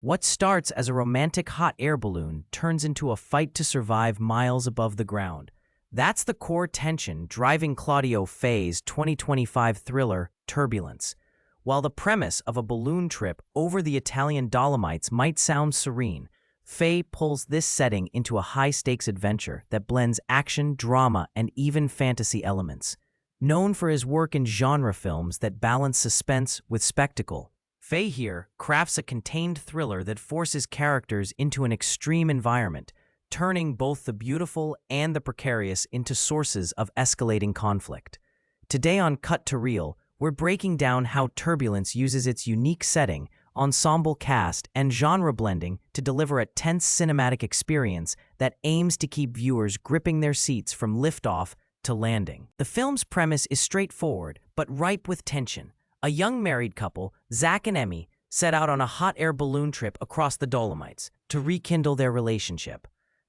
What starts as a romantic hot air balloon turns into a fight to survive miles above the ground. That's the core tension driving Claudio Fay's 2025 thriller, Turbulence. While the premise of a balloon trip over the Italian Dolomites might sound serene, Fay pulls this setting into a high-stakes adventure that blends action, drama, and even fantasy elements. Known for his work in genre films that balance suspense with spectacle, Fay here crafts a contained thriller that forces characters into an extreme environment, turning both the beautiful and the precarious into sources of escalating conflict. Today on Cut to Reel, we're breaking down how Turbulence uses its unique setting, ensemble cast, and genre blending to deliver a tense cinematic experience that aims to keep viewers gripping their seats from liftoff to landing. The film's premise is straightforward, but ripe with tension. A young married couple, Zach and Emmy, set out on a hot air balloon trip across the Dolomites to rekindle their relationship.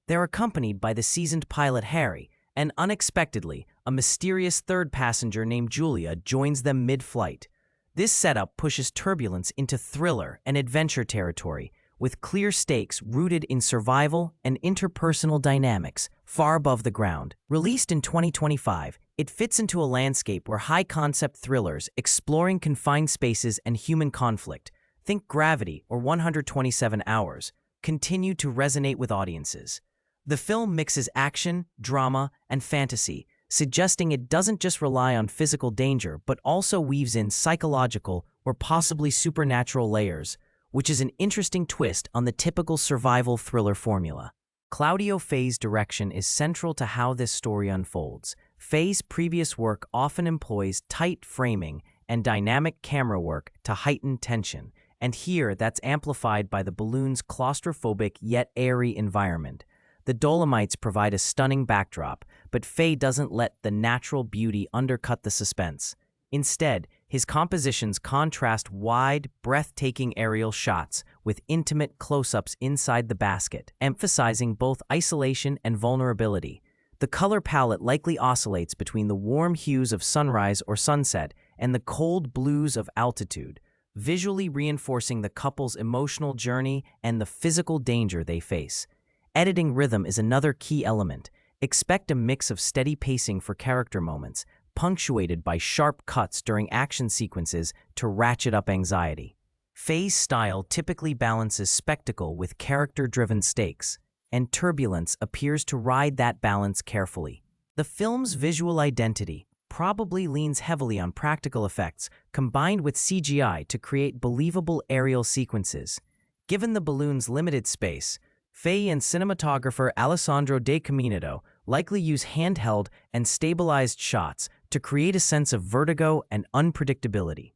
They're accompanied by the seasoned pilot Harry, and unexpectedly, a mysterious third passenger named Julia joins them mid-flight. This setup pushes Turbulence into thriller and adventure territory, with clear stakes rooted in survival and interpersonal dynamics far above the ground. Released in 2025, it fits into a landscape where high-concept thrillers exploring confined spaces and human conflict, think Gravity or 127 Hours, continue to resonate with audiences. The film mixes action, drama, and fantasy, suggesting it doesn't just rely on physical danger but also weaves in psychological or possibly supernatural layers, which is an interesting twist on the typical survival thriller formula. Claudio Fay's direction is central to how this story unfolds. Fay's previous work often employs tight framing and dynamic camera work to heighten tension, and here that's amplified by the balloon's claustrophobic yet airy environment. The Dolomites provide a stunning backdrop, but Fay doesn't let the natural beauty undercut the suspense. Instead, his compositions contrast wide, breathtaking aerial shots with intimate close-ups inside the basket, emphasizing both isolation and vulnerability. The color palette likely oscillates between the warm hues of sunrise or sunset and the cold blues of altitude, visually reinforcing the couple's emotional journey and the physical danger they face. Editing rhythm is another key element. Expect a mix of steady pacing for character moments, punctuated by sharp cuts during action sequences to ratchet up anxiety. Fay's style typically balances spectacle with character-driven stakes, and Turbulence appears to ride that balance carefully. The film's visual identity probably leans heavily on practical effects combined with CGI to create believable aerial sequences. Given the balloon's limited space, Fay and cinematographer Alessandro De Caminoto likely use handheld and stabilized shots to create a sense of vertigo and unpredictability.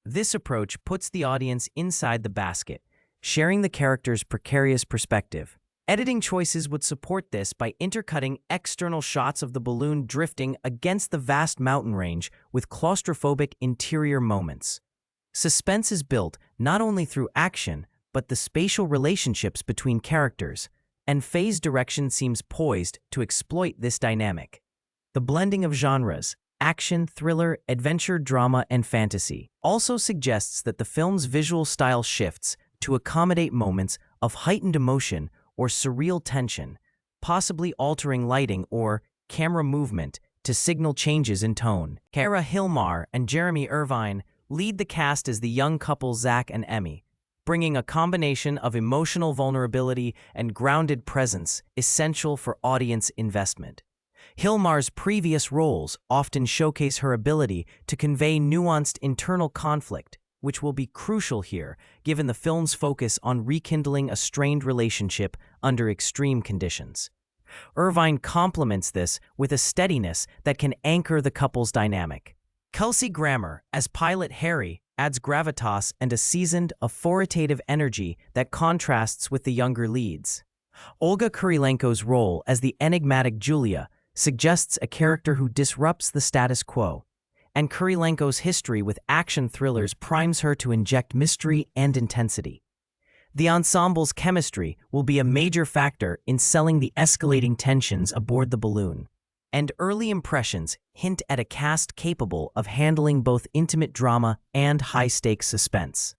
This approach puts the audience inside the basket, sharing the character's precarious perspective. Editing choices would support this by intercutting external shots of the balloon drifting against the vast mountain range with claustrophobic interior moments. Suspense is built not only through action, but the spatial relationships between characters, and Fay's direction seems poised to exploit this dynamic. The blending of genres, action, thriller, adventure, drama, and fantasy, also suggests that the film's visual style shifts to accommodate moments of heightened emotion or surreal tension, possibly altering lighting or camera movement to signal changes in tone. Cara Hilmar and Jeremy Irvine lead the cast as the young couple Zach and Emmy, bringing a combination of emotional vulnerability and grounded presence essential for audience investment. Hilmar's previous roles often showcase her ability to convey nuanced internal conflict, which will be crucial here, given the film's focus on rekindling a strained relationship under extreme conditions. Irvine complements this with a steadiness that can anchor the couple's dynamic. Kelsey Grammer, as pilot Harry, adds gravitas and a seasoned, authoritative energy that contrasts with the younger leads. Olga Kurilenko's role as the enigmatic Julia suggests a character who disrupts the status quo, and Kurilenko's history with action thrillers primes her to inject mystery and intensity. The ensemble's chemistry will be a major factor in selling the escalating tensions aboard the balloon, and early impressions hint at a cast capable of handling both intimate drama and high-stakes suspense.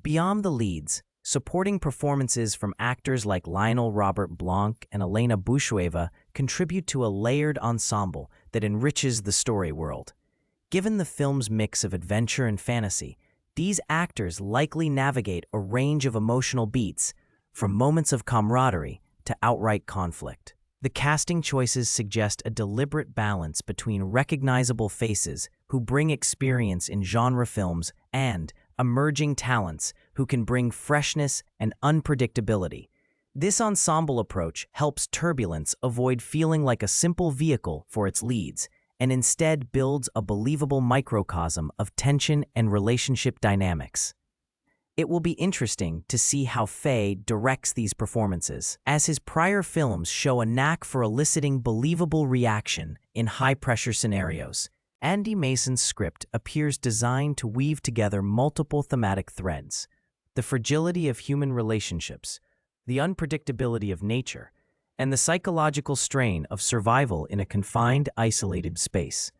Beyond the leads, Supporting performances from actors like Lionel Robert Blanc and Elena Bushueva contribute to a layered ensemble that enriches the story world. Given the film's mix of adventure and fantasy, these actors likely navigate a range of emotional beats, from moments of camaraderie to outright conflict. The casting choices suggest a deliberate balance between recognizable faces who bring experience in genre films and emerging talents who can bring freshness and unpredictability. This ensemble approach helps Turbulence avoid feeling like a simple vehicle for its leads, and instead builds a believable microcosm of tension and relationship dynamics. It will be interesting to see how Faye directs these performances, as his prior films show a knack for eliciting believable reaction in high-pressure scenarios. Andy Mason's script appears designed to weave together multiple thematic threads: the fragility of human relationships, the unpredictability of nature, and the psychological strain of survival in a confined, isolated space.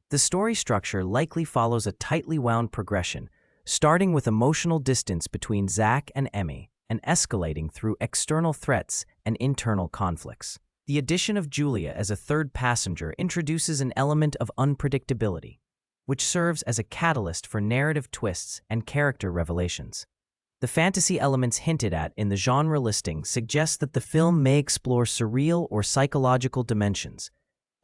The story structure likely follows a tightly wound progression, starting with emotional distance between Zach and Emmy and escalating through external threats and internal conflicts. The addition of Julia as a third passenger introduces an element of unpredictability, which serves as a catalyst for narrative twists and character revelations. The fantasy elements hinted at in the genre listing suggest that the film may explore surreal or psychological dimensions,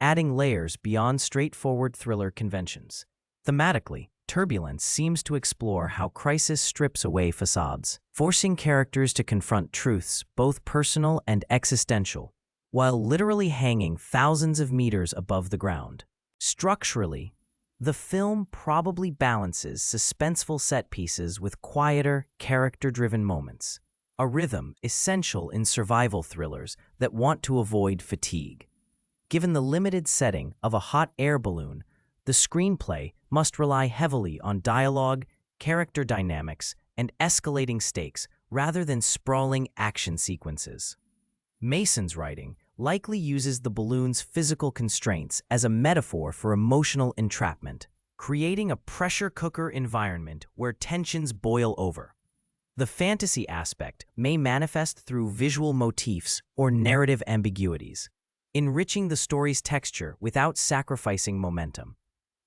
adding layers beyond straightforward thriller conventions. Thematically, Turbulence seems to explore how crisis strips away facades, forcing characters to confront truths both personal and existential, while literally hanging thousands of meters above the ground. Structurally, the film probably balances suspenseful set pieces with quieter, character-driven moments, a rhythm essential in survival thrillers that want to avoid fatigue. Given the limited setting of a hot air balloon, the screenplay must rely heavily on dialogue, character dynamics, and escalating stakes rather than sprawling action sequences. Mason's writing likely uses the balloon's physical constraints as a metaphor for emotional entrapment, creating a pressure cooker environment where tensions boil over. The fantasy aspect may manifest through visual motifs or narrative ambiguities, enriching the story's texture without sacrificing momentum.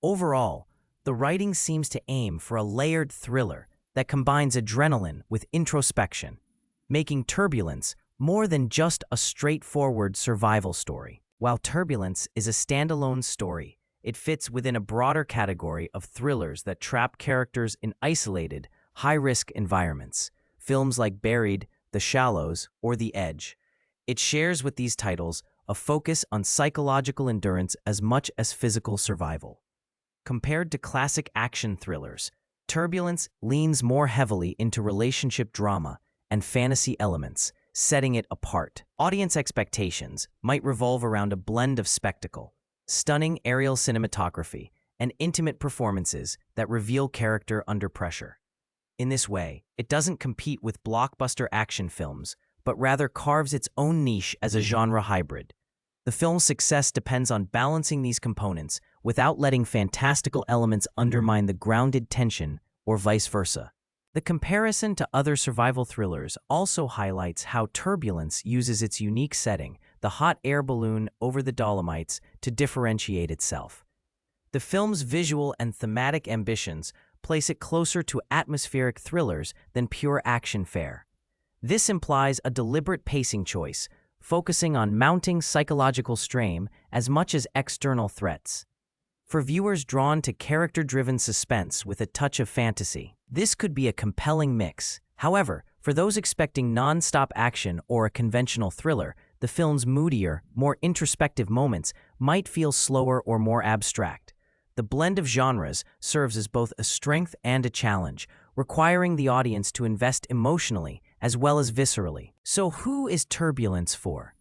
Overall, the writing seems to aim for a layered thriller that combines adrenaline with introspection, making Turbulence more than just a straightforward survival story. While Turbulence is a standalone story, it fits within a broader category of thrillers that trap characters in isolated, high-risk environments, films like Buried, The Shallows, or The Edge. It shares with these titles a focus on psychological endurance as much as physical survival. Compared to classic action thrillers, Turbulence leans more heavily into relationship drama and fantasy elements, setting it apart. Audience expectations might revolve around a blend of spectacle, stunning aerial cinematography, and intimate performances that reveal character under pressure. In this way, it doesn't compete with blockbuster action films, but rather carves its own niche as a genre hybrid. The film's success depends on balancing these components without letting fantastical elements undermine the grounded tension, or vice versa. The comparison to other survival thrillers also highlights how Turbulence uses its unique setting, the hot air balloon over the Dolomites, to differentiate itself. The film's visual and thematic ambitions place it closer to atmospheric thrillers than pure action fare. This implies a deliberate pacing choice, focusing on mounting psychological strain as much as external threats. For viewers drawn to character-driven suspense with a touch of fantasy, this could be a compelling mix. However, for those expecting non-stop action or a conventional thriller, the film's moodier, more introspective moments might feel slower or more abstract. The blend of genres serves as both a strength and a challenge, requiring the audience to invest emotionally as well as viscerally. So who is Turbulence for?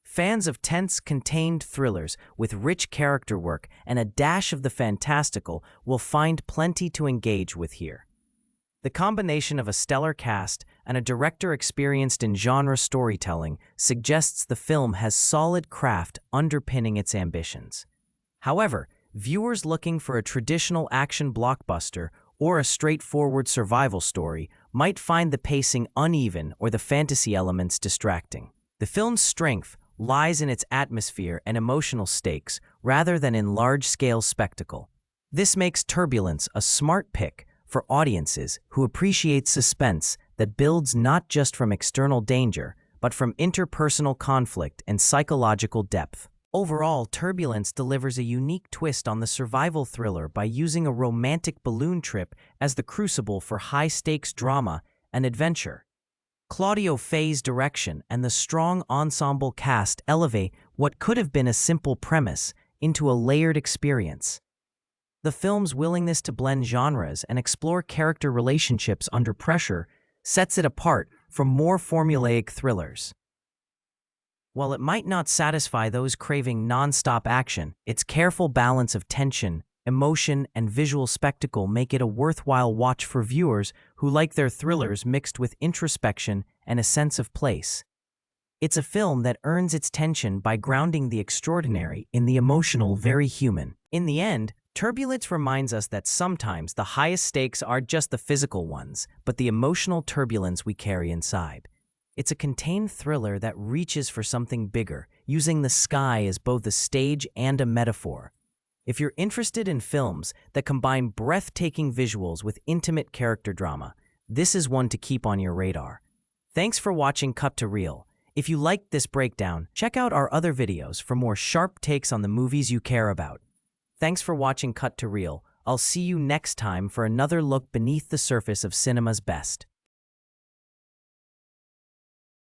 Fans of tense, contained thrillers with rich character work and a dash of the fantastical will find plenty to engage with here. The combination of a stellar cast and a director experienced in genre storytelling suggests the film has solid craft underpinning its ambitions. However, viewers looking for a traditional action blockbuster or a straightforward survival story might find the pacing uneven or the fantasy elements distracting. The film's strength lies in its atmosphere and emotional stakes rather than in large-scale spectacle. This makes Turbulence a smart pick for audiences who appreciate suspense that builds not just from external danger, but from interpersonal conflict and psychological depth. Overall, Turbulence delivers a unique twist on the survival thriller by using a romantic balloon trip as the crucible for high-stakes drama and adventure. Claudio Fay's direction and the strong ensemble cast elevate what could have been a simple premise into a layered experience. The film's willingness to blend genres and explore character relationships under pressure sets it apart from more formulaic thrillers. While it might not satisfy those craving non-stop action, its careful balance of tension, emotion, and visual spectacle make it a worthwhile watch for viewers who like their thrillers mixed with introspection and a sense of place. It's a film that earns its tension by grounding the extraordinary in the emotional very human. In the end, Turbulence reminds us that sometimes the highest stakes aren't just the physical ones, but the emotional turbulence we carry inside. It's a contained thriller that reaches for something bigger, using the sky as both a stage and a metaphor. If you're interested in films that combine breathtaking visuals with intimate character drama, this is one to keep on your radar. Thanks for watching Cut to Reel. If you liked this breakdown, check out our other videos for more sharp takes on the movies you care about. Thanks for watching Cut to Reel. I'll see you next time for another look beneath the surface of cinema's best.